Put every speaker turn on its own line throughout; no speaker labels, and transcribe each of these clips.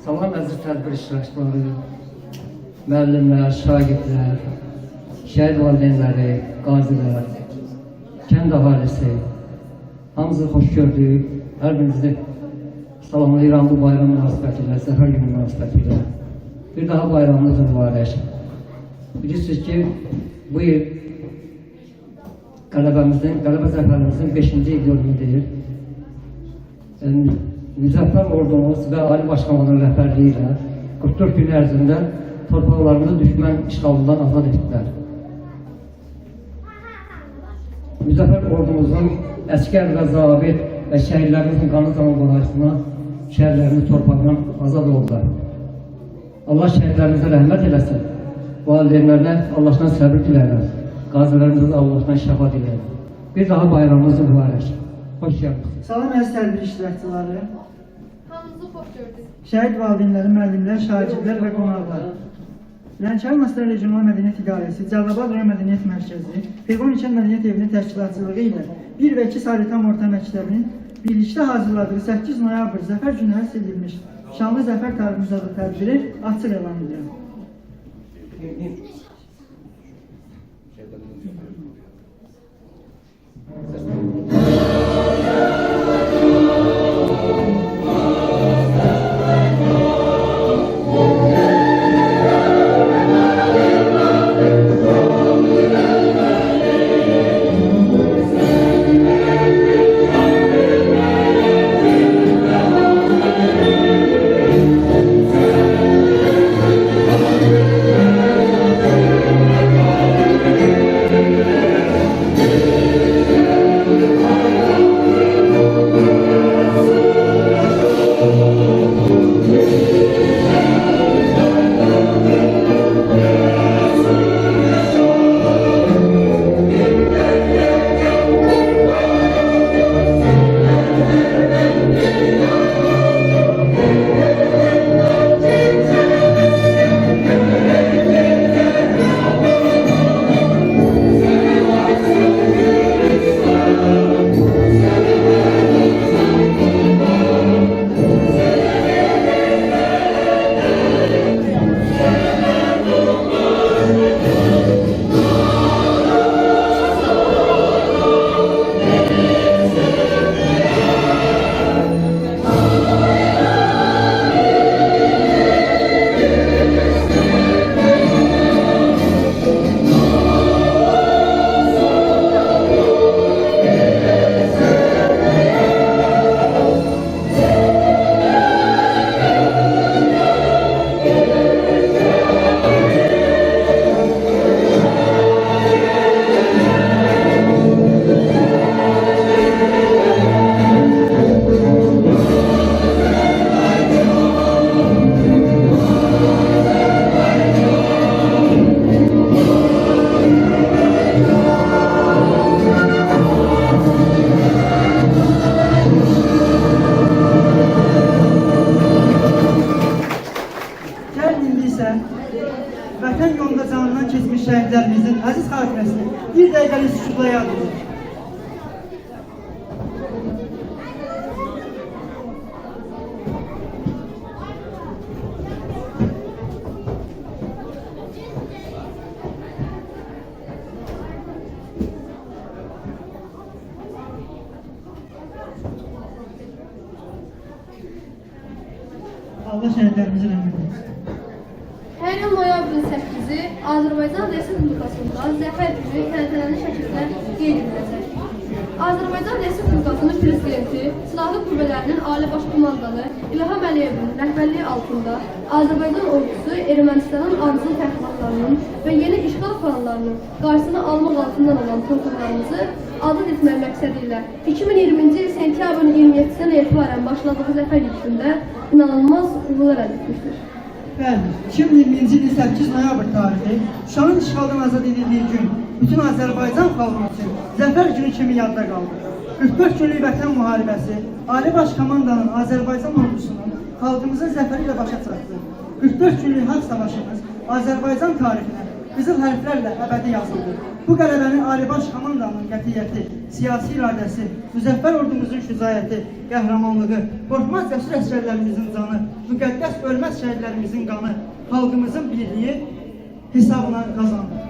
Salam əziz tədbir iştirakçıları, müəllimlər, şagirdlər, şəhid valideynləri, qazilər, kənd əhalisi, hamınızı xoş gördük. Hər birinizi salamlayıram bu bayram münasibətilə, Zəfər günü münasibətilə. Bir daha bayramınız mübarək. Bilirsiniz ki, bu il qələbə zəfərimizin 5-ci il dönümüdür. Müzəffər ordumuz və Ali Başkomandanın rəhbərliyi ilə 44 gün ərzində torpaqlarımızı düşmən işğalından azad etdilər. Müzəffər ordumuzun əskər və zabit və şəhidlərimizin qanı zaman barajına şəhərlərimiz torpaqdan azad oldular. Allah şəhidlərimizə rəhmət eləsin. Valideynlərlə Allahdan səbir diləyirəm. Qazilərimizə Allahdan şəfa diləyirəm. Bir daha bayramımız mübarək. Xoş gəldiniz.
Salam əziz tədbir iştirakçıları,
Hamınızı xoş gördük.
şəhid valideynləri, müəllimlər, şagirdlər və qonaqlar. Lənkəran Master Regional Mədəniyyət İdarəsi, Cəlilabad rayon Mədəniyyət Mərkəzi, Peyğon İlçə Mədəniyyət Evinin təşkilatçılığı ilə 1 və 2 Salitam Orta Məktəbinin birlikdə hazırladığı 8 noyabr Zəfər günü həsr edilmiş şanlı Zəfər tariximizdə tədbiri açıq elan edirəm. Vətən yolunda canından keçmiş şəhidlərimizin əziz xatirəsini bir dəqiqəlik sükutla yad edilir. Allah şəhidlərimizi rəhmət etsin.
Hər il noyabrın 8-i Azərbaycan Respublikasında Zəfər günü təntənəli şəkildə qeyd ediləcək. Azərbaycan Respublikasının Prezidenti, Silahlı Qüvvələrinin Ali Baş Komandanı İlham Əliyevin rəhbərliyi altında Azərbaycan ordusu Ermənistanın ardıcıl təxribatlarının və yeni işğal planlarının qarşısını almaq altından olan torpaqlarımızı azad etmək məqsədi ilə 2020-ci il sentyabrın 27-dən etibarən başladığı Zəfər yürüyüşündə inanılmaz uğurlar əldə etmişdir.
Bəli, 2020-ci il 8 noyabr tarixi Şuşanın işğaldan azad edildiyi gün bütün Azərbaycan xalqı üçün Zəfər günü kimi yadda qaldı. 44 günlük vətən müharibəsi Ali Baş Komandanın Azərbaycan ordusunun xalqımızın zəfəri ilə başa çatdı. 44 günlük haqq savaşımız Azərbaycan tarixinə qızıl hərflərlə əbədi yazıldı. Bu qələbənin Alibaş komandanın qətiyyəti, siyasi iradəsi, müzəffər ordumuzun şücaəti, qəhrəmanlığı, qorxmaz cəsur əsgərlərimizin canı, müqəddəs ölməz şəhidlərimizin qanı, xalqımızın birliyi hesabına qazandı.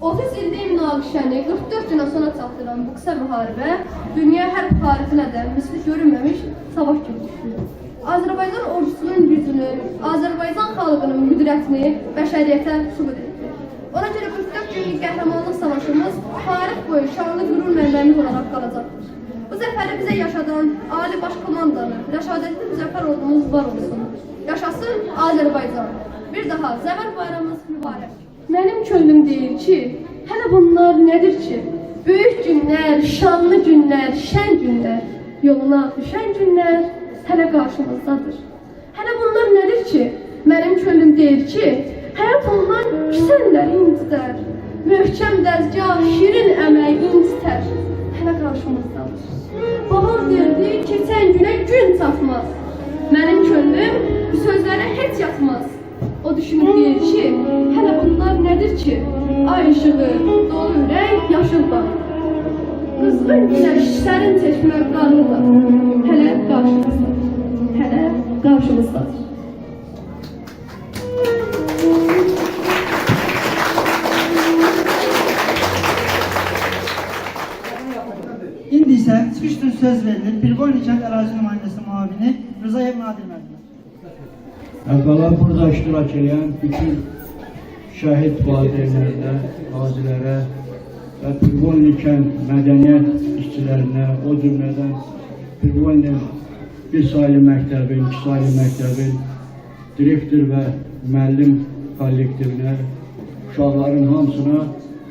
30 illik münaqişəni 44 günə sonra çatdıran bu qısa müharibə dünya hərb tarixinə də misli görünməmiş savaş kimi düşdü. Azərbaycan ordusunun gücünü, Azərbaycan xalqının qüdrətini bəşəriyyətə sübut etdi. Ona görə 44 günlük qəhrəmanlıq savaşımız tarix boyu şanlı qürur mənbəmiz olaraq qalacaqdır. Bu zəfəri bizə yaşadan Ali Baş Komandanı, rəşadətli müzəffər ordumuz var olsun. Yaşasın Azərbaycan. Bir daha Zəfər bayramımız mübarək. Mənim könlüm deyir ki, hələ bunlar nədir ki? Böyük günlər, şanlı günlər, şən günlər, yoluna düşən günlər hələ qarşımızdadır. Hələ bunlar nədir ki? Mənim könlüm deyir ki, həyat ondan küsənləri incitər. Möhkəm dəzgah, şirin əmək incitər. Hələ qarşımızdadır. Babam derdi, keçən günə gün çatmaz. Mənim könlüm bu sözlərə heç yatmaz. O düşünüb deyir ki, hələ bunlar nədir ki? Ay işığı, dolu ürək, yaşıl bağ. Qızğın günəş, sərin çeşmə, qarlıda. Hələ qarşımızdadır. Hələ qarşımızdadır.
İndi isə çıxış üçün söz verilir Pirqoyni kənd ərazi nümayəndəsi müavini Rızayev Nadir müəllimə.
Əvvəla burada iştirak edən bütün şəhid valideynlərinə, qazilərə və Pirqoyni kənd mədəniyyət işçilərinə, o cümlədən Pirqoyni bir saylı məktəbin, iki saylı məktəbin direktor və müəllim kollektivinə, uşaqların hamısına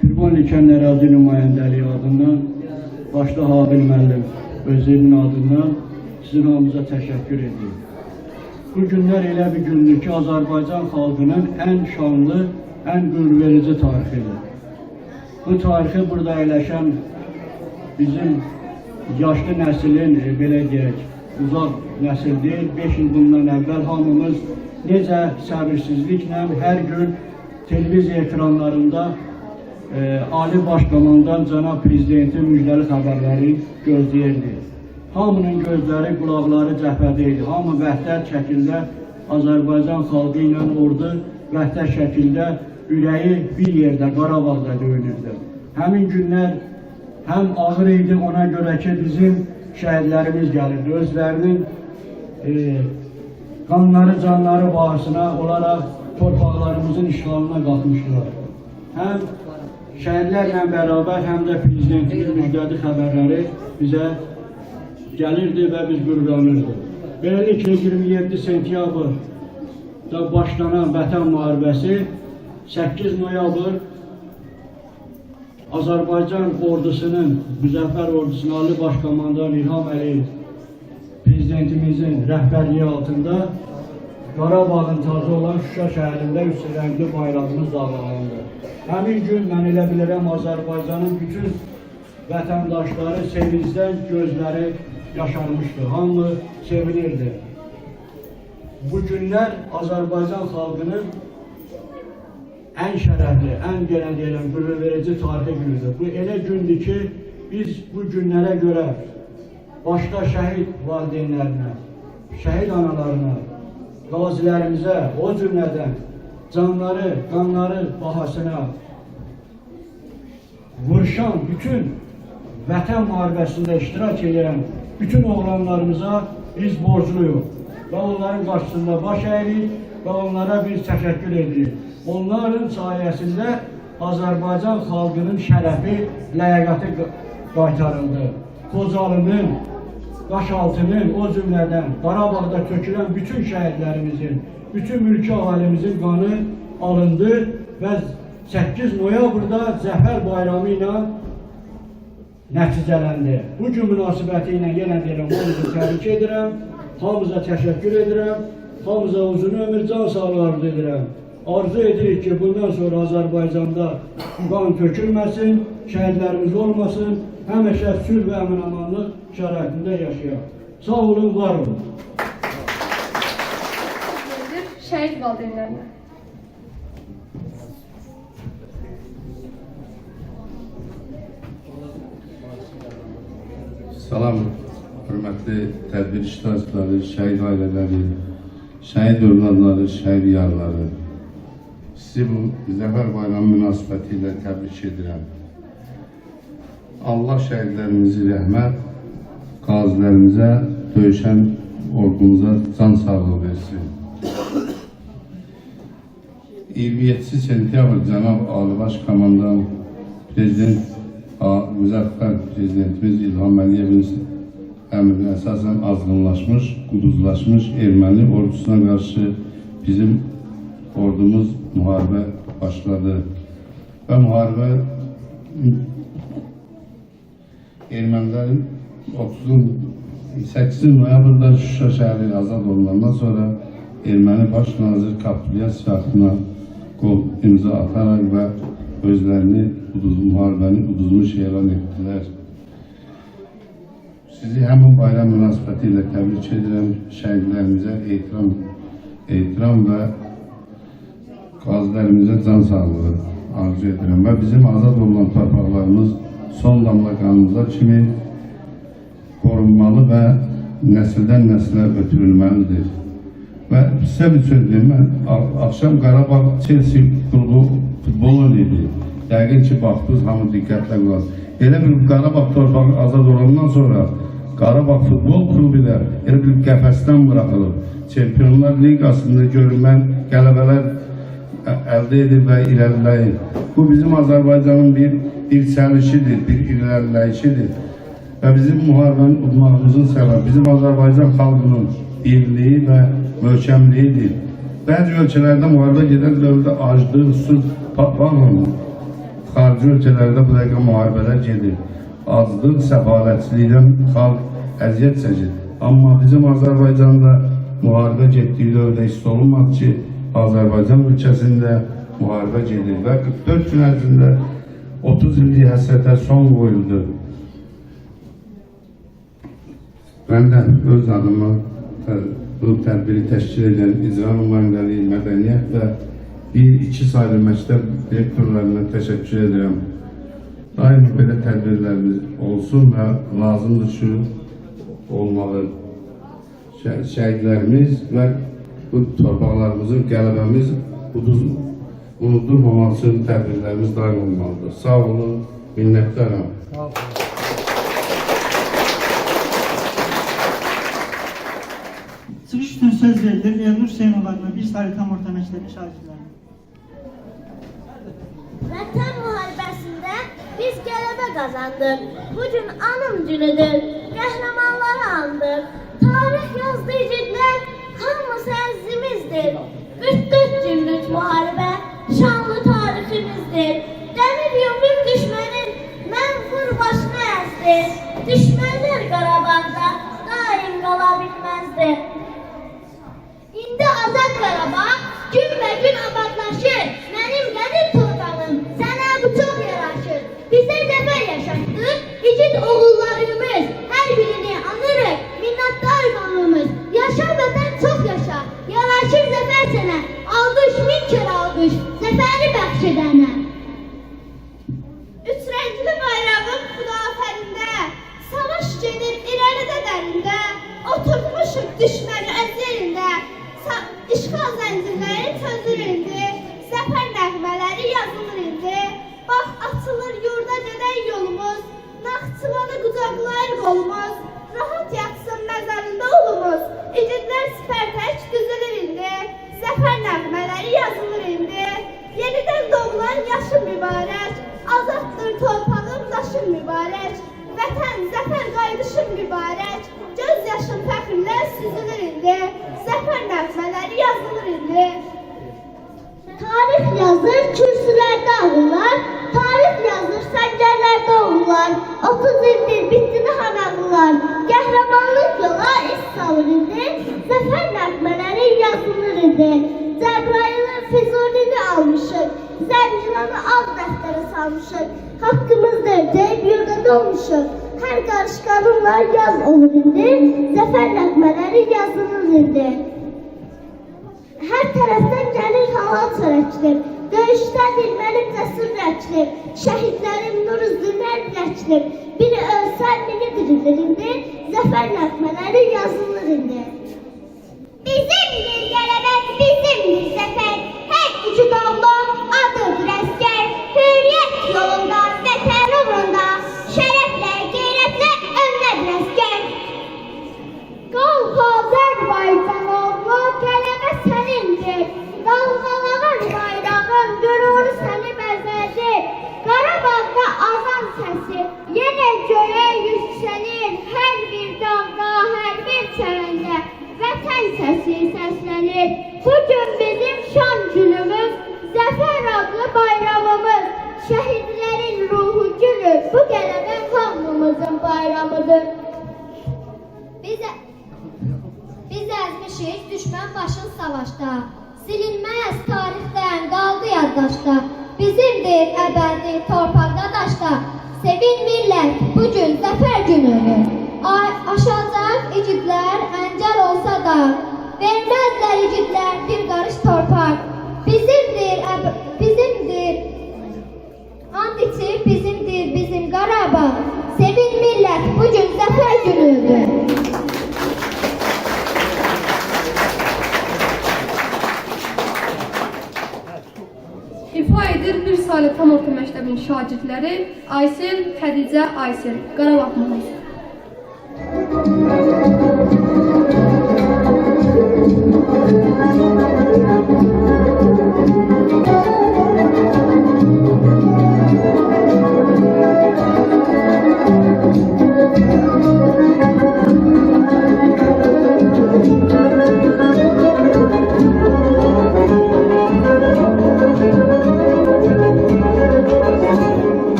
Pirqoyni kənd ərazi nümayəndəliyi adından, başda Habil müəllim özünün adından sizin hamınıza təşəkkür edirəm. Bu günlər elə bir gündür ki, Azərbaycan xalqının ən şanlı, ən qürurverici tarixidir. Bu tarixi burada əyləşən bizim yaşlı nəslin, belə deyək, uzaq nəsil deyil, 5 il bundan əvvəl hamımız necə səbirsizliklə hər gün televiziya ekranlarında Ali Baş Komandan Cənab Prezidentin müjdəli xəbərləri gözləyirdi. Hamının gözləri, qulaqları cəbhədə idi. Hamı vəhdət şəkildə Azərbaycan xalqı ilə ordu vəhdət şəkildə ürəyi bir yerdə, Qarabağda döyünürdü. Həmin günlər həm ağır idi ona görə ki, bizim şəhidlərimiz gəlirdi. Özlərinin qanları, canları bahasına olaraq torpaqlarımızın işğalına qalxmışdılar. Həm şəhidlərlə bərabər, həm də Prezidentin müjdəli xəbərləri bizə gəlirdi və biz qürurlanırdıq. Beləliklə 27 sentyabrda başlanan Vətən müharibəsi 8 noyabr Azərbaycan ordusunun, müzəffər ordusunun Ali Baş Komandan İlham Əliyev Prezidentimizin rəhbərliyi altında Qarabağın tacı olan Şuşa şəhərində üç rəngli bayrağımız dalğalandı. Həmin gün mən elə bilirəm Azərbaycanın bütün vətəndaşları sevincdən gözləri yaşarmışdı, hamı sevinirdi. Bu günlər Azərbaycan xalqının ən şərəfli, ən qürurverici tarixi günüdür. Bu elə gündür ki, biz bu günlərə görə başda şəhid valideynlərinə, şəhid analarına, qazilərimizə, o cümlədən canları, qanları bahasına vuruşan bütün Vətən müharibəsində iştirak edən bütün oğlanlarımıza biz borcluyuq və onların qarşısında baş əyirik və onlara biz təşəkkür edirik. Onların sayəsində Azərbaycan xalqının şərəfi, ləyaqəti qaytarıldı. Xocalının, Qaşaltının, o cümlədən Qarabağda tökülən bütün şəhidlərimizin, bütün mülki aləmimizin qanı alındı və 8 noyabrda Zəfər bayramı ilə nəticələndi. Bu gün münasibəti ilə yenə deyirəm, hamınızı təbrik edirəm, hamınıza təşəkkür edirəm, hamınıza uzun ömür, can sağlığı arzu edirəm. Arzu edirik ki, bundan sonra Azərbaycanda qan tökülməsin, şəhidlərimiz olmasın, həmişə sülh və əmin-amanlıq şəraitində yaşayaq. Sağ olun, var olun.
Şəhid valideynlərinə.
Salam, hörmətli tədbir iştirakçıları, şəhid ailələri, şəhid övladları, şəhid yarları. Sizi bu Zəfər Bayramı münasibəti ilə təbrik edirəm. Allah şəhidlərimizi rəhmət, qazilərimizə, döyüşən ordumuza can sağlığı versin. 27 sentyabr Cənab Ali Baş Komandan Prezident Müzəffər Prezidentimiz İlham Əliyevin əmrinə əsasən azğınlaşmış, quduzlaşmış erməni ordusuna qarşı bizim ordumuz müharibə başladı. Və müharibə ermənilərin 8 noyabrda Şuşa şəhəri azad olunandan sonra erməni baş nazir kapitulyasiya aktına imza ataraq və özlərini müharibəni uduzmuş elan etdilər. Sizi həmin bayram münasibəti ilə təbrik edirəm. Şəhidlərimizə ehtiram və qazilərimizə can sağlığı arzu edirəm. Və bizim azad olunan torpaqlarımız son damla qanımıza kimi qorunmalı və nəsildən nəsilə ötürülməlidir. Və sizə bir söz deyim, mən akşam Qarabağ Chelsea klubu futbol oynadı. Yəqin ki, baxdınız, hamı diqqətlə qulaq. Elə bir Qarabağ torpağı azad olandan sonra Qarabağ futbol klubu ilə elə bir qəfəsdən buraxılıb. Çempionlar Liqasında görünmən qələbələr əldə edib və irəliləyir. Bu bizim Azərbaycanın bir sərişidir, bir irəliləyişidir. Və bizim müharibənin udmağımızın səbəbi bizim Azərbaycan xalqının birliyi və möhkəmliyidir. Bəzi ölkələrdə müharibə gedən dövrdə aclıq, susuz, baxın, xarici ölkələrdə bu dəqiqə müharibələr gedir. Aclıq, səfalətçilikdən xalq əziyyət çəkir. Amma bizim Azərbaycanda müharibə getdiyi dövrdə hiss olunmadı ki, Azərbaycan ölkəsində müharibə gedir və 44 gün ərzində 30 illik həsrətə son qoyuldu. Mən də öz adıma bu tədbiri təşkil edən icra nümayəndəliyi, mədəniyyət və 1-2 sayılı məktəb direktorlarına təşəkkür edirəm. Daim belə tədbirlərimiz olsun və lazımdır ki, olmalı. Şəhidlərimiz və bu torpaqlarımızın qələbəmiz unudulmamaq üçün tədbirlərimiz daim olmalıdır. Sağ olun, minnətdaram.
Çıxış üçün söz verilir Elnur Hüseynov adına bir sayılı tam orta məktəbi şagirdləri.
Vətən müharibəsində biz qələbə qazandıq. Bugün anım günüdür, qəhrəmanları andıq. Tarix yazdı igidlər, hamısı əzimizdir. 44 günlük müharibə, şanlı tariximizdir. Dəmir yumruq düşmənin mənfur başını əzdi. Düşmənlər Qarabağda daim qala bilməzdi. İndi azad Qarabağ gün abadlaşır. Mənim qədim torpağım sənə bu çox yaraşır. Bizə zəfər yaşatdır, igid oğullarımız. Hər birini anırıq, minnətdar qanımız. Yaşa vətən, çox yaşa, yaraşır zəfər sənə. Alqış, min kere alqış, zəfəri bəxş edənə. Üç rəngli bayrağım xudafərində, savaş gedir irəlidə dərində. Oturmuşuq düşməni əzəlində, işğal zəncirləri çözülür indi. Zəfər nəğmələri yazılır indi. Bax, açılır yurda gedək yolumuz. Naxçıvanı qucaqlayır qolumuz. Rahat yatsın məzarında olumuz. İgidlər sipərtək düzülür indi. Zəfər nəğmələri yazılır indi. Yenidən doğulan yaşım mübarək. Azaddır torpağım, daşım mübarək. Vətən, zəfər qayıdışım mübarək. Göz yaşım fəxrlə süzülür indi. Zəfər nəğmələri yazılır indi. Tarix yazır kürsülərdə ağırlar, tarix yazır səngərlərdə oğullar. 30 ildir bitdini hanağılar, qəhrəmanlıq yola iş salır indi. Zəfər nəğmələri yazılır indi. Cəbrayılı, Füzulini almışıq, Zəncilanı az dəftərə salmışıq. Haqqımızdır deyib yurda dolmuşuq, hər qarış qanunla yaz olur indi. Zəfər nəğmələri yazılır indi. Hər tərəfdən gəlir halal çörəkdir. Döyüşdədir mənim cəsur rəkdir. Şəhidlərim nur üzlülər rəkdir. Biri ölsə, biri biridir indi, zəfər nəğmələri yazılır indi. Bizimdir qələbə, bizimdir zəfər, hər iki qavla adıdır əskər. Hürriyyət yolunda, vətən uğrunda, şərəflə, qeyrətlə öndədir əskər. Qalx Azərbaycan oğlu, qələbə sənindir. Dalğalanan bayrağın qüruru səni bəzədir. Qarabağda azan səsi yenə göyə yüksəlir. Hər bir dağda, hər bir çərəndə vətən səsi səslənir. Bugün bizim şan günümüz, zəfər adlı bayramımız. Şəhidlərin ruhu günü, bu qələbə hamımızın bayramıdır. Biz əzmişik düşmən başın savaşda, silinməz tarixdən qaldı yaddaşda. Bizimdir əbədi torpaqda daşda, sevin millət bugün zəfər günüdür. Aşacaq igidlər əncəl olsa da, verməzlər igidlər bir qarış torpaq. Bizimdir, and içir bizimdir bizim Qarabağ, sevin millət bugün zəfər günüdür.
İfa edir bir saylı tam orta məktəbin şagirdləri Aysel, Xədicə, Aysel, Qarabağ mahnısı.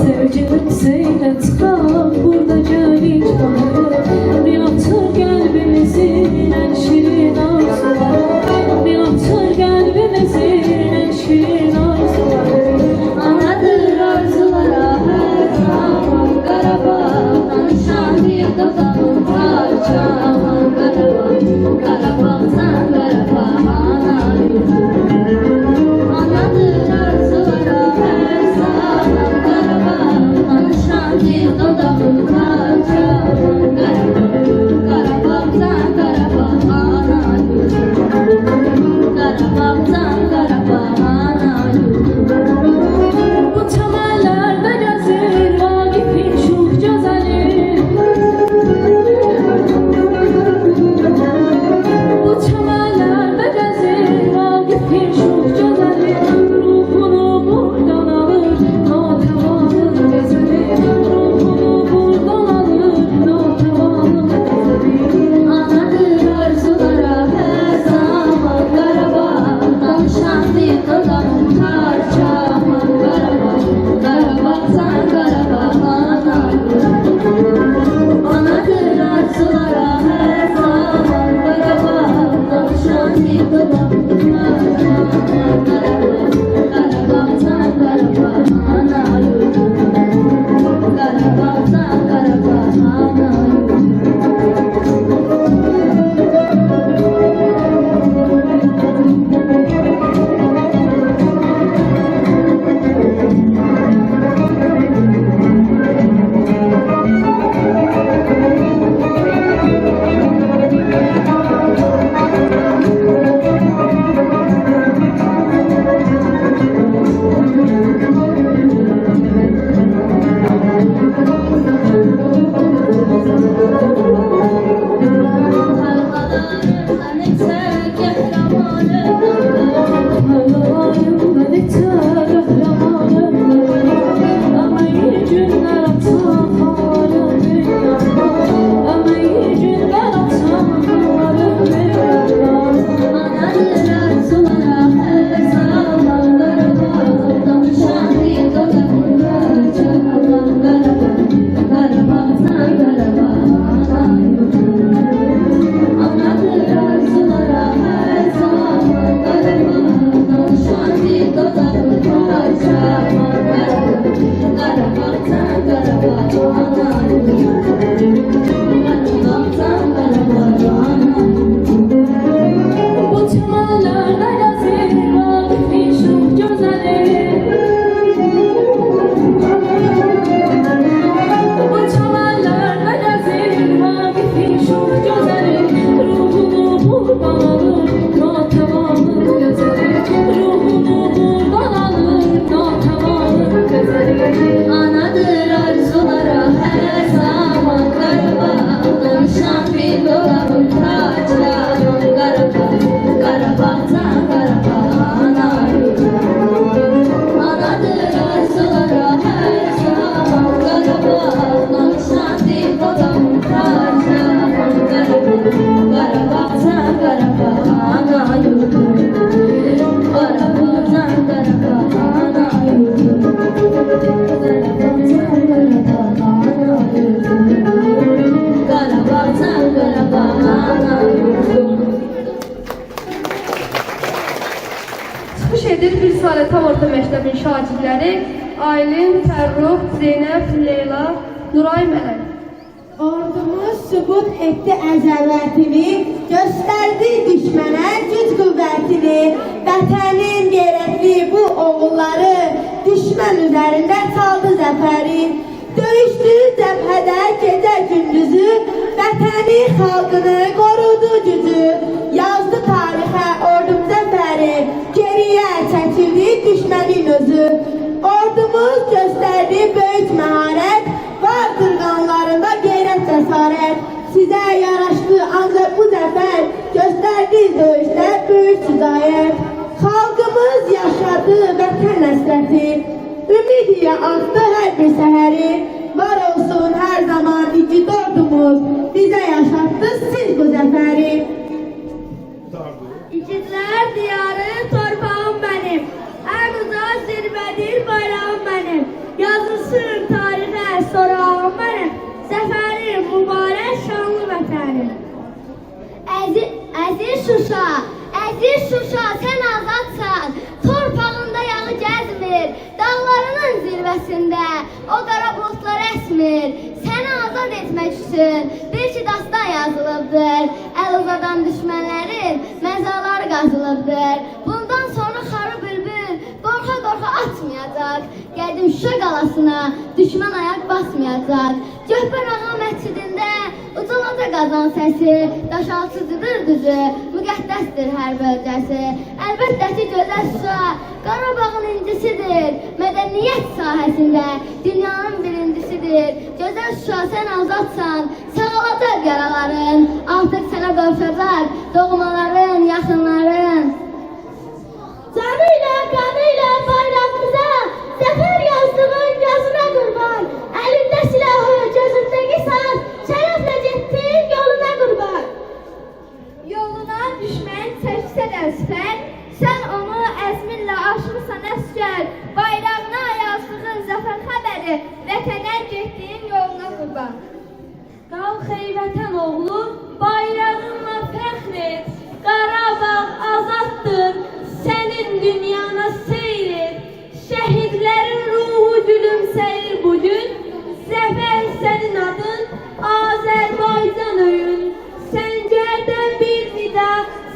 Sevgilim seyret bak, burada gel hiç bahar. Rüyatır
Çıxış edir bir salə tam orta məktəbin şagirdləri Aylin, Fərrux, Zeynəb, Leyla, Nuray, Mələk.
Ordumuz sübut etdi əzəmətini, göstərdi düşmənə güc qüvvətini. Vətənin qeyrətli bu oğulları düşmən üzərində çaldı zəfəri. Döyüşdü cəbhədə gecə gündüzü, vətəni xalqını qorudu gücü. Yazdı tarixə ordum zəfəri, geriyə çəkildi düşmənin özü. Ordumuz göstərdi böyük məharət, vardır qanlarında qeyrət cəsarət. Sizə yaraşdı ancaq bu zəfər, göstərdi döyüşdə böyük şücaət. Xalqımız yaşadı vətən həsrəti, ümidiyə atdı hər bir səhəri. Var olsun hər zaman igid ordumuz, bizə yaşatdı siz bu zəfəri.
İgidlər diyarı torpağım mənim, ən uca zirvədir bayrağım mənim. Yazılsın tarixə sorağım mənim, zəfərim mübarək şanlı vətənim.
Əziz Şuşa, sən azadsan, torpağında yağı gəzmir, dağlarının zirvəsində o qara bulutlar əsmir. Səni azad etmək üçün bir ki dastan yazılıbdır, əl uzadan düşmənlərin məzaları qazılıbdır. Bundan sonra xarı bülbül qorxa-qorxa atmayacaq, qədim Şuşa qalasına düşmən ayaq basmayacaq. Gövhər Ağa məscidində ucalaca qazan səsi, daşaltıcıdır düzü, müqəddəsdir hər bölgəsi. Əlbəttə ki, gözəl Şuşa Qarabağın incisidir, mədəniyyət sahəsində dünyanın birincisidir. Gözəl Şuşa, sən azadsan, sağalacaq yaraların, artıq sənə qavuşacaq doğmaların, yaxınların.
Canıyla, qanıyla bayrağımıza zəfər yazdığın gözünə qurban. Əlində silahı, gözündəki saat, şərəflə getdin yoluna qurban.
Yoluna düşmən çəksə də sifər, sən onu əzminlə aşırsan əskər. Bayrağına yazdığın zəfər xəbəri, vətənə getdiyin yoluna qurban. Qalx ey vətən oğlu, bayrağınla fəxr et. Qarabağ azaddır, sənin dünyana seyr et. Şəhidlərin ruhu gülümsəyir bugün, zəfər sənin adın, Azərbaycan öyün. Səncərdən bir nida,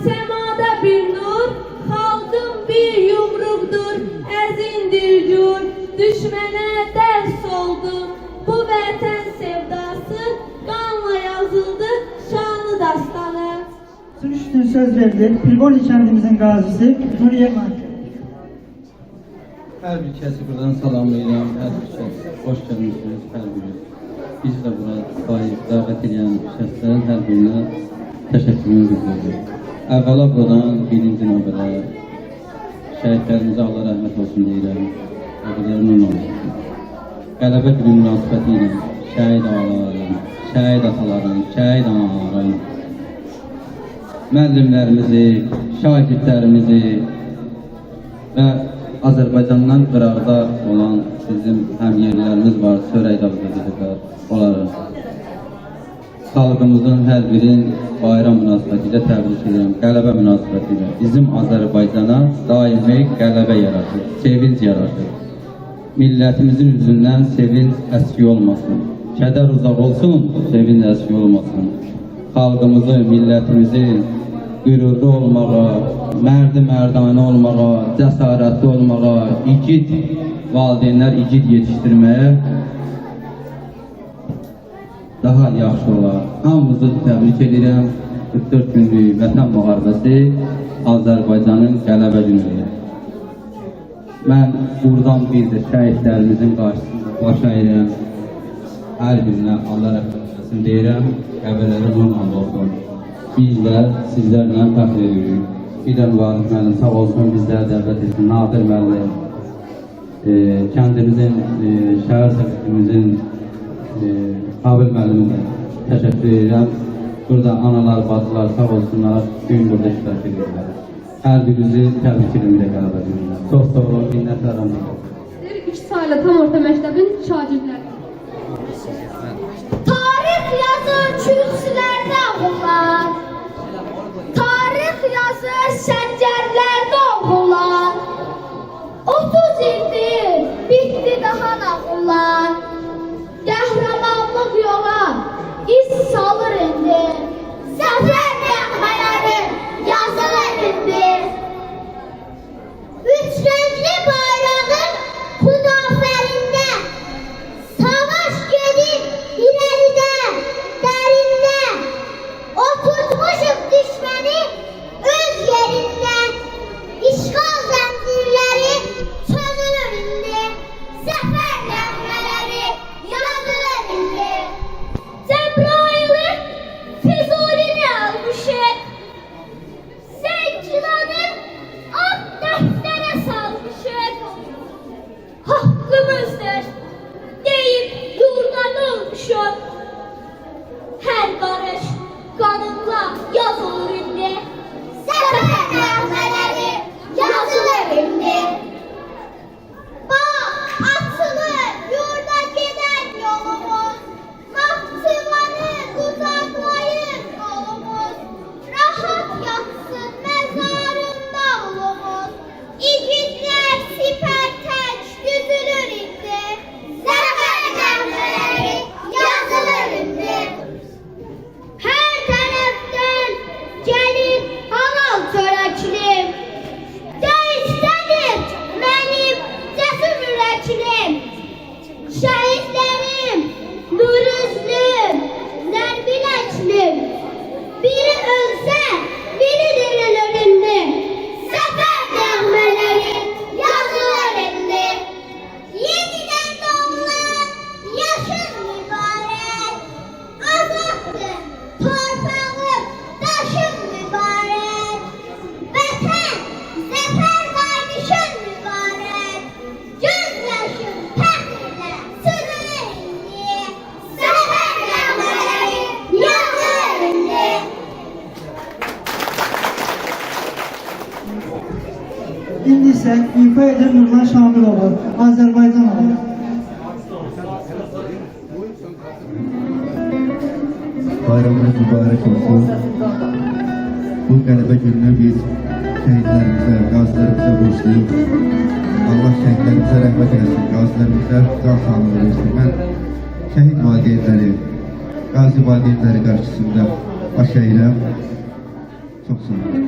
səmada bir nur, xalqın bir yumruqdur, əzindir cür. Düşmənə dərs oldu, bu vətən sevdası, qanla yazıldı şanlı dastanı.
Sürüş üçün söz verdi Pirvoli kəndimizin qazisi Nuriye Mark.
Hər bir kəsi buradan salamlayıram, hər bir kəs xoş gəlmişsiniz, hər biri. Biz də bura dəvət edən şəxslərin hər birinə təşəkkürümü bildiririk. Əvvəla buradan birinci növbədə şəhidlərimizə Allah rəhmət olsun deyirəm, əqələrimin olsun. Qələbə günü münasibəti ilə şəhid ağaların, şəhid ataların, şəhid anaların, müəllimlərimizi, şagirdlərimizi və Azərbaycandan qıraqda olan bizim həmyerlilərimiz var, Çörəkdə bildirlər, onları xalqımızın hər birin bayram münasibəti ilə təbrik edirəm, qələbə münasibəti ilə. Bizim Azərbaycana daimi qələbə yaratır, sevinç yaratır. Millətimizin üzündən sevinç əski olmasın, kədər uzaq olsun, sevinç əski olmasın. Xalqımızı, millətimizi qürurlu olmağa, mərdi-mərdanə olmağa, cəsarətli olmağa, igid valideynlər igid yetişdirməyə daha yaxşı olar. Hamımızı təbrik edirəm. 44 günlük vətən müharibəsi Azərbaycanın qələbə günüdür. Mən buradan bir də şəhidlərimizin qarşısında baş əyirəm. Hər birinə Allah rəhmət etsin deyirəm. Qəbirləri bununla olsun. Biz də sizlərlə fəxr edirik. Bir də Mübarək müəllim sağ olsun, bizlərə dəvət etsin. Nadir müəllim, kəndimizin, şəhər səbətimizin Qabil müəlliminə təşəkkür edirəm. Burada analar, bacılar sağ olsunlar, gün burada iştirak edirlər. Hər birinizi təbrik edirəm qələbə günündə. Çox sağ olun, minnətlərim.
Ali tam orta məktəbin şagirdləri.
Tarix yazır kürsülərdə oğullar. Tarix yazır səncərlərdə oğullar. 30 ildir bitti daha nağıllar. Qəhrəmanlıq yola iz salır indi. Zəfər nəğmələri yazılır indi. Üç renkli bayrağın müdafiələrində savaş gedir irəlidə, dərində. Oturtmuşuq düşməni öz yerində. İşğal zəncirləri çözülür indi. Zəfər nəğmələri yazılır indi. Cəbrayıl'ı Füzulini almışıq. Zəncilanı alt dəftərə salmışıq. Haqqımızdır deyib yurdan olmuşuq. Hər qarış qanunla yazılır indi. Zəfər nəğmələri yazılır indi. Bax, açılır yurda gedən yolumuz. Naxçıvanı qucaqlayır qolumuz. Rahat yatsın məzarında ulumuz. İgidlər sipər tək düzülür indi. Zəfər nəğmələri yazılır indi. Hər tərəfdən gəlib halal çörəklim. Döyüşdədir mənim cəsur ürəklim. Şəhidlərim nur üzlüm, zərbiləklim. Biri ölsə, biri dirilir indi. Zəfər nəğmələri yazılır indi. Yenidən doğulan yaşın mübarək. Azaddır torpağım, daşım mübarək. Vətən, zəfər qarnişin mübarək. Göz yaşım fəxrlə süzülür indi. Zəfər nəğmələri yazılır indi.
İndi isə ifa edən Nurlan Şamiloğlu, Azərbaycan oğlu.
Bayramınız mübarək olsun. Bu qələbə gününü biz şəhidlərimizə, qazilərimizə borçluyuq. Allah şəhidlərimizə rəhmət eləsin, qazilərimizə can sağlığı versin. Mən şəhid valideynləri, qazi valideynləri qarşısında baş əyirəm. Çox sağ olun.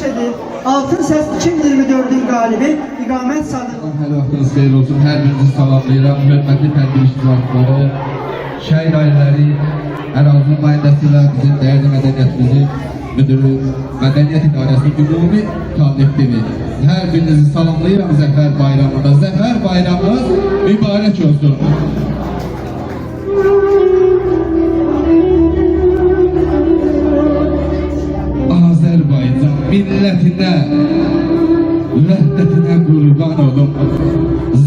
edir. Altın Səs 2024-ün qalibi İqamət Sadıq.
Hər vaxtınız xeyir olsun. Hər birinizi salamlayıram. Hörmətli tədbir iştirakçıları, şəhid ailələri, ərazi nümayəndəsi və bizim dəyərli mədəniyyətimizin müdürü, Mədəniyyət İdarəsinin ümumi kollektivi. Hər birinizi salamlayıram Zəfər bayramında. Zəfər bayramınız mübarək olsun. Azərbaycan millətinə, vəhdətinə qurban olum.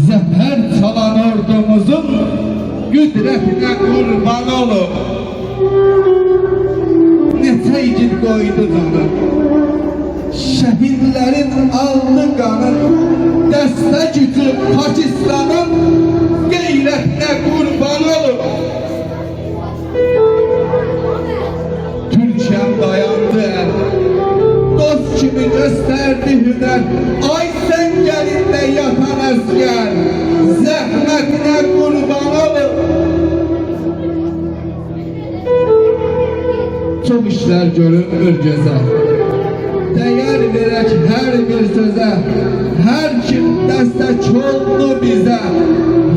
Zəfər çalan ordumuzun qüdrətinə qurban olum. Neçə igid qoydu canı, şəhidlərin alnı qanı, dəstə gücü Pakistanın qeyrətinə qurban olum. Türkiyəm dayandı əl, dost kimi göstərdi hünər, ay səngərində yatan əskər, zəhmətinə qurban olum. Çox işlər görünmür gözə, dəyər verək hər bir sözə, hər kim dəstək oldu bizə,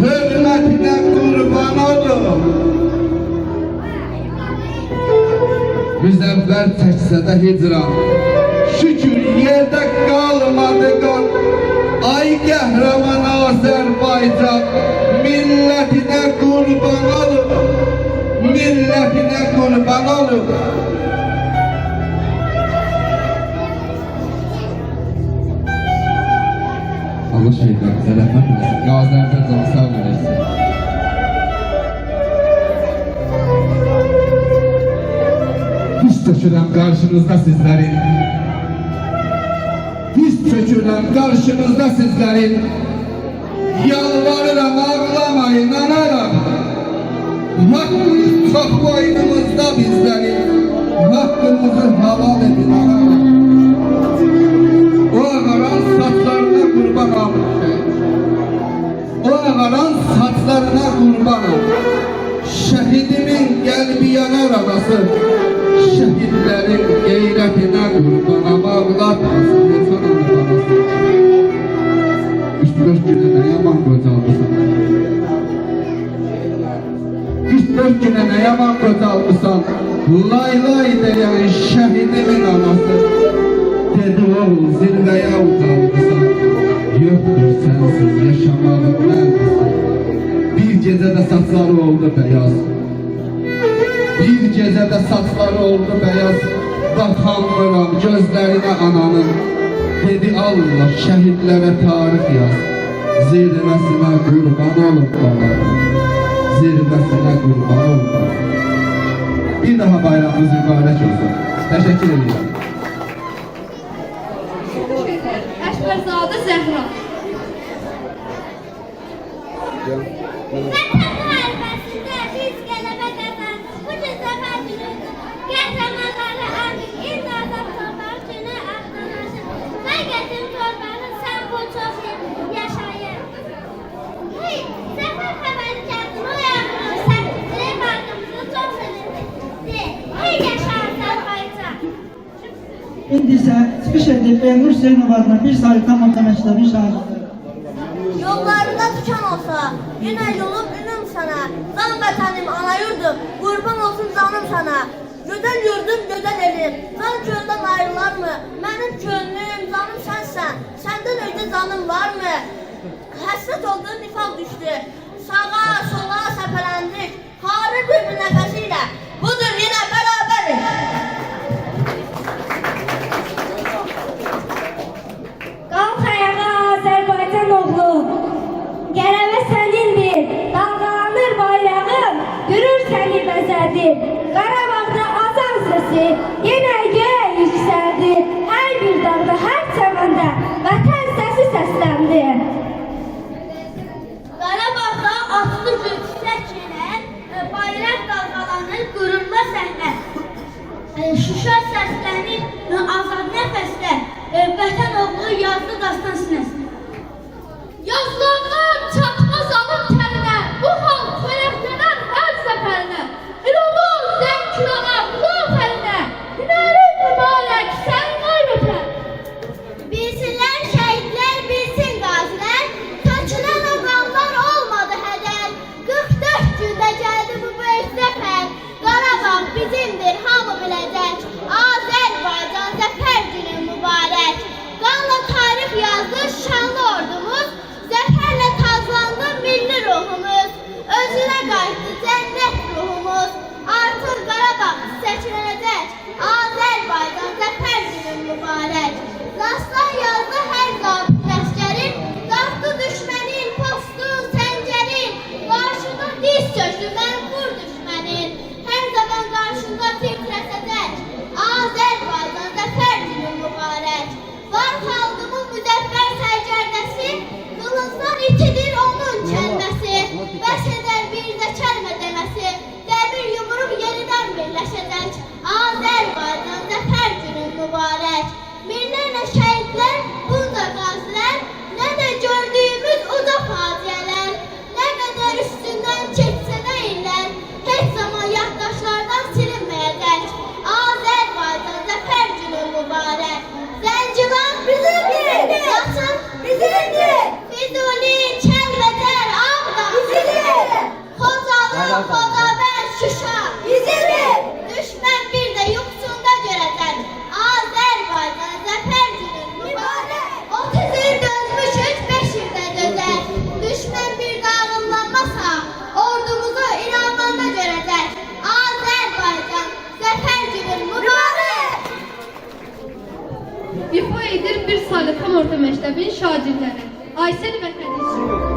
hörmətinə qurban olum. Müzəffər çəksə də hicran, şükür yerdə qalmadı qan. Ay qəhrəman Azərbaycan, millətinə qurban olum, millətinə qurban olum. Allah şəhidlərimizə rəhmət eləsin, qazilərimizə canı sağ eləsin. Diz çökürəm qarşınızda sizlərin, diz çökürəm qarşınızda sizlərin, yalvarıram ağlamayın anaram, haqqınız çox boynumuzda bizlərin, haqqımızı halal edin anaram. O ağaran saçlarına qurbanam, o ağaran saçlarına qurbanam, şəhidimin qəlbi yanar anası, şəhidlərin qeyrətinə qurbanam, ağlatmasın insan anası. 3-4 günə nə yaman qocalmışsan, 3-4 günə nə yaman qocalmışsan, lay lay deyən şəhidimin anası. Dedi oğul zirvəyə ucalmışsan, yoxdur sənsiz yaşamağın mənası. Bir gecədə saçları oldu bəyaz, bir gecədə saçları oldu bəyaz, baxanmıram gözlərinə ananın. Dedi Allah şəhidlərə tarix yaz, zirvəsinə qurban olub bana, zirvəsinə qurban olub bana. Bir daha bayramımız mübarək olsun. Təşəkkür edirəm.
Əşbərzadə Zəhra.
Vətən müharibəsində biz qələbə qazandık. Bu gün zəfər günüdür. Qəhrəmanları andık. İlk azad torpağı günü axtarılır. Mən gətim torpağı sən bu çox yaşayır. Hey, zəfər xəbəri gəldim. O yaxın səkizli xalqımızı çox sevindik. Hey yaşa Azərbaycan.
İndi isə çıxış edib Elnur Hüseynov adına bir sayı tam orta məktəbin şagirdləri.
Yollarında tükan olsa, yine yolum ünüm sana. Can vətənim, ana yurdum, qurban olsun canım sana. Gözəl yurdum, gözəl elim, can göldən ayrılar mı? Mənim könlüm, canım sənsən, səndən öncə canım var mı? Həsrət olduğum nifaq düşdü, sağa, sola səpələndik, harı bir nəfəsiyle, budur yine beraberik.
Qalx ayağa Azərbaycan oğlu, qələbə sənindir, dalğalanır bayrağım, qürur səni bəzədir. Qarabağda azan səsi yenə göyə yüksəldi, hər bir dağda, hər çəməndə vətən səsi səsləndi.
Qarabağda atlı yüksək ilə bayraq dalğalanır,
İfa edir bir saylı tam orta məktəbin şagirdləri. Aysel və Xədicə.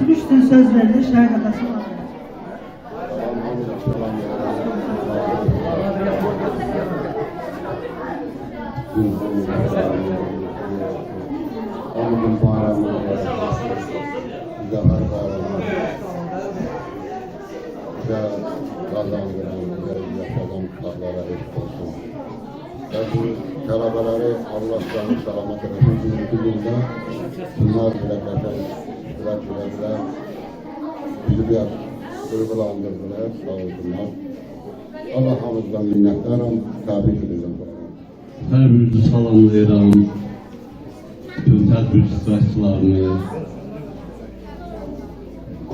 Üstün söz verilir, şahit atası var.
həmişə qazandıran, yaşadan uşaqlara eşit olsun. Və bu tələbələri Allah canı salamat eləsin. Bugünkü gündə bunlar belə qəşəng iştirak edilər. Bizi biraz duyğulandırdılar, sağ olsunlar. Allah hamımızdan minnətdaram, təbrik edirəm.
Hər birinizi salamlayıram, bütün tədbir iştirakçılarını.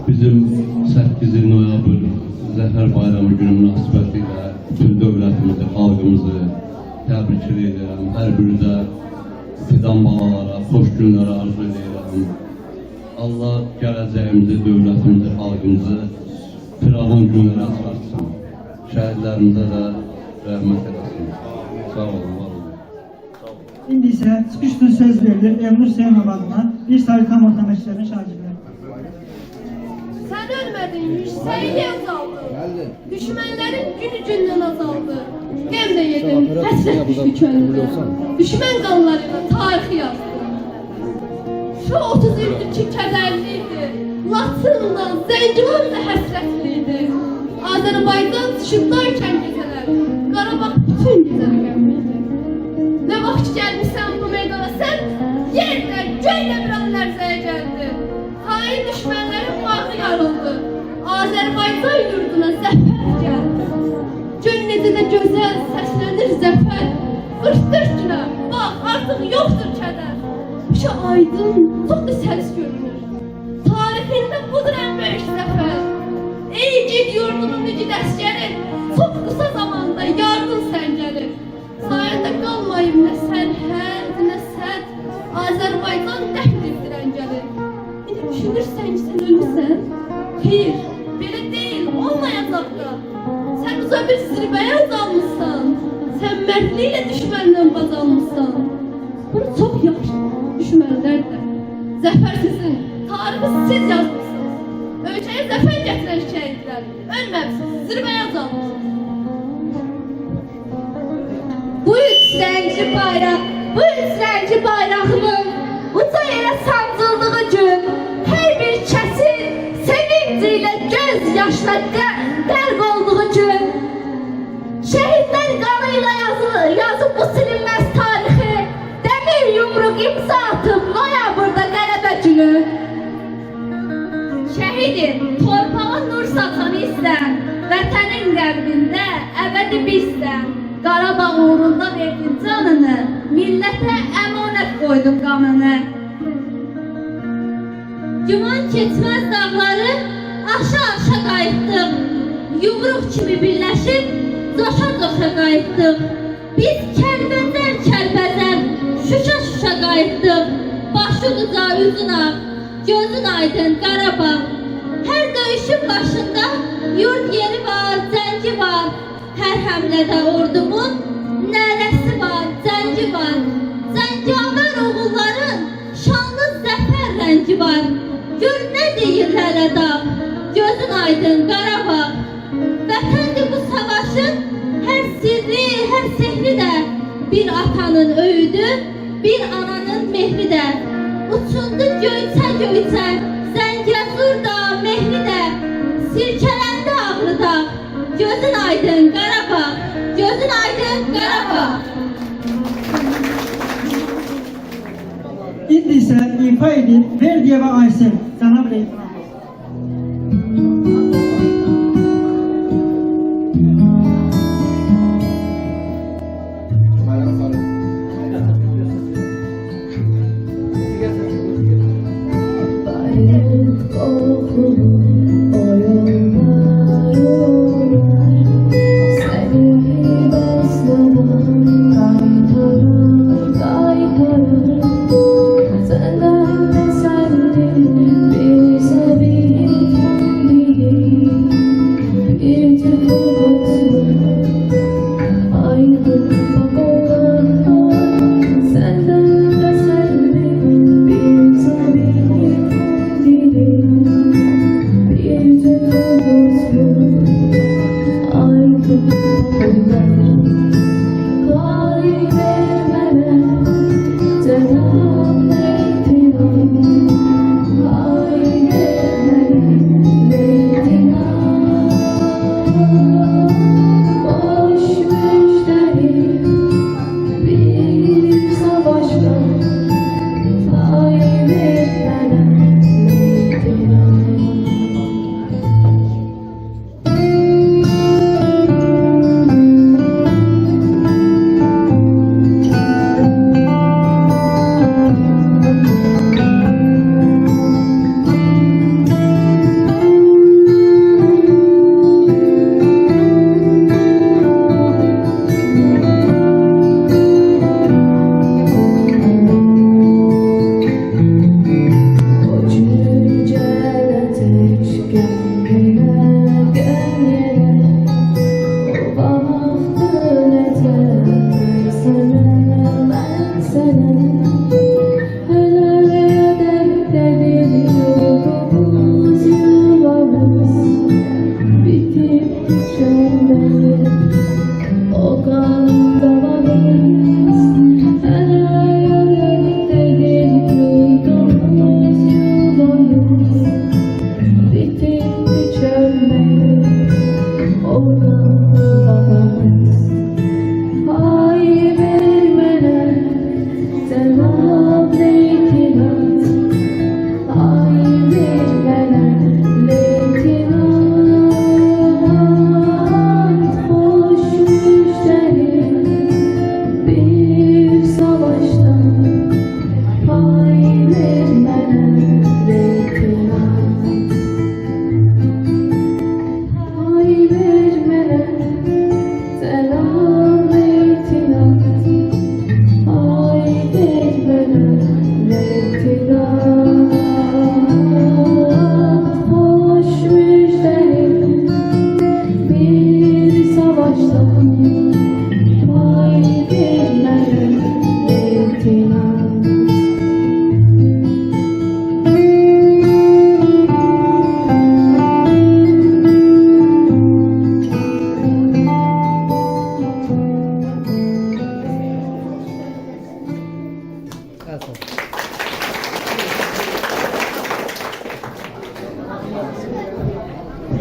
Bizim 8 noyabr Zəfər Bayramı günü münasibəti ilə bütün dövlətimizi, xalqımızı təbrik edirəm. Hər biri də fidan balalara, xoş günlərə arzu edirəm. Allah gələcəyimizi, dövlətimizi, xalqımızı firavun günlərə çıxartsın. Şəhidlərimizə də rəhmət eləsin. Sağ olun, var olun.
İndi isə çıxış üçün söz verilir Elnur Hüseynov adına bir sayı tam orta məktəbinin şagirdləri.
Sen ölmedin, yüksəyi azaldı. Düşmənlərin günü gündən azaldı. Qəm də yedim, həsrət düşdü könlümə. Düşmən qanlarıyla tarixi yazdı. Şu 30 ildir ki kədərliydi. Laçınla, Zəngilan da həsrətliydi. Azərbaycan çıxışdayken gecələr, Qarabağ bütün gecələr qəmliydi. Nə vaxt gəlmişsən bu meydana sən, yerlə, göylə bir an lərzəyə gəldi. Hain düşmənlərin bağı yarıldı. Azərbaycan yurduna zəfər gəldi. Gün necə də gözəl səslənir zəfər. 44 günə, bax artıq yoxdur kədər. Şu aydın, çox da səlis görünür. Tarixində budur ən böyük zəfər. Ey gid yurdunun mücid əskəri, çox qısa zamanda yardım sən gəlir. Sayəndə qalmayım nə sərhəd, nə səd, Azərbaycan dəhlidir əngəli. İndi düşünürsən ki, sən ölmüsən? Xeyr, belə deyil, olmayacaq da. Sən uza bir zirbəyə uzanmışsan, sən mərdliklə düşməndən bazalmışsan. Bunu çox yaxşı düşmənlər də. Zəfər sizin, tarihi siz yazmışsınız. Ölkəyə zəfər gətirən şəhidlər, ölməmişsiniz, zirbəyə uzanmışsınız.
Bu yükslenci bayrak, bu yükslenci bayrağımın uca yere sancıldığı gün her bir kesin sevinciyle göz yaşla qərq olduğu gün şehitler kanıyla yazıp bu silinmez tarihi demir yumruk imza atıp noyabrda qələbə günü. Şehidim, torpağa nur saçan isten, vətənin qəlbində əbədi bizsən. Qarabağ uğrunda verdin canını, millətə əmanət qoydun qanını. Güman keçməz dağları aşağı qayıtdıq. Yumruq kimi birləşib coşa qayıtdıq. Biz Kəlbəzər, Şuşa qayıtdıq. Başı uca üzün ağ, gözün aydın Qarabağ. Hər döyüşün başında yurt yeri var, zəngi var. Hər həmlədə ordumun nərəsi var, zəngi var. Zəngavər oğulların şanlı zəfər rəngi var. Gör nə deyir hələ dağ, gözün aydın Qarabağ. Vətəndir bu savaşın hər sirri, hər sehri də. Bir atanın öyüdü, bir ananın mehri də. Uçundu göyçə, Zəngəzur da, mehri də. Sirkələndi ağrı dağ. Gözün aydın Qarabağ, gözün aydın Qarabağ.
İndi isə ifa edib Verdiyeva Aysel, Cənab Reyhan.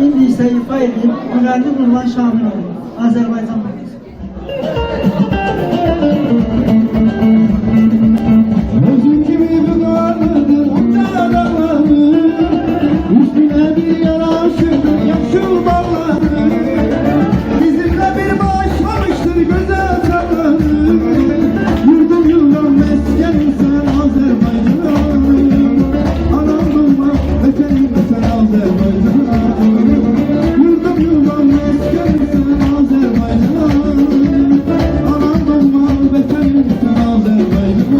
İndi isə ifa edib, Gülərli Nurlan Şamiloğlu, Azərbaycan mahnısı.
Özüm gibi güzeldir, uçaramadı. Üstüne bir yaraşırdı, yakşıl bağladı. Bizimle bir başlamıştır, güzel çağladı. Yurdum yıldan meskenim sen Azerbaycan'ım. Anam durma, ötenim sen Azerbaycan'ım. Yurdum yıldan meskenim sen Azerbaycan'ım. Anam durma, ötenim sen Azerbaycan'ım.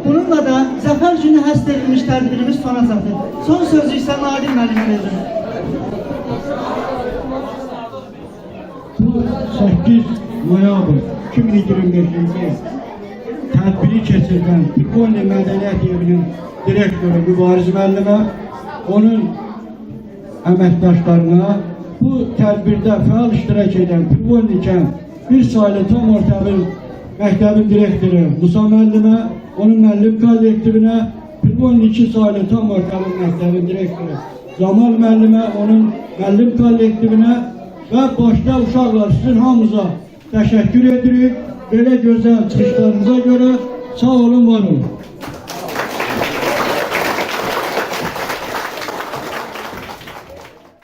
Bununla da Zəfər günü həsr edilmiş tədbirimiz sona çatır. Son sözü isə Nadir müəllimə verir.
Bu 8 noyabr 2025-ci tədbiri keçirilən Pirvoni Mədəniyyət Evinin direktoru Mübariz müəllimə, onun əməkdaşlarına, bu tədbirdə fəal iştirak edən Pirvoni kənd bir sayılı tam orta məktəbin direktoru Musa müəllimə, onun müəllim kollektivinə, Pirvoni 2 sayılı tam orta məktəbin direktoru Zamal müəllimə, onun müəllim kollektivinə və başda uşaqlar sizin hamınıza təşəkkür edirik. Belə gözəl çıxışlarınıza görə sağ olun, var olun.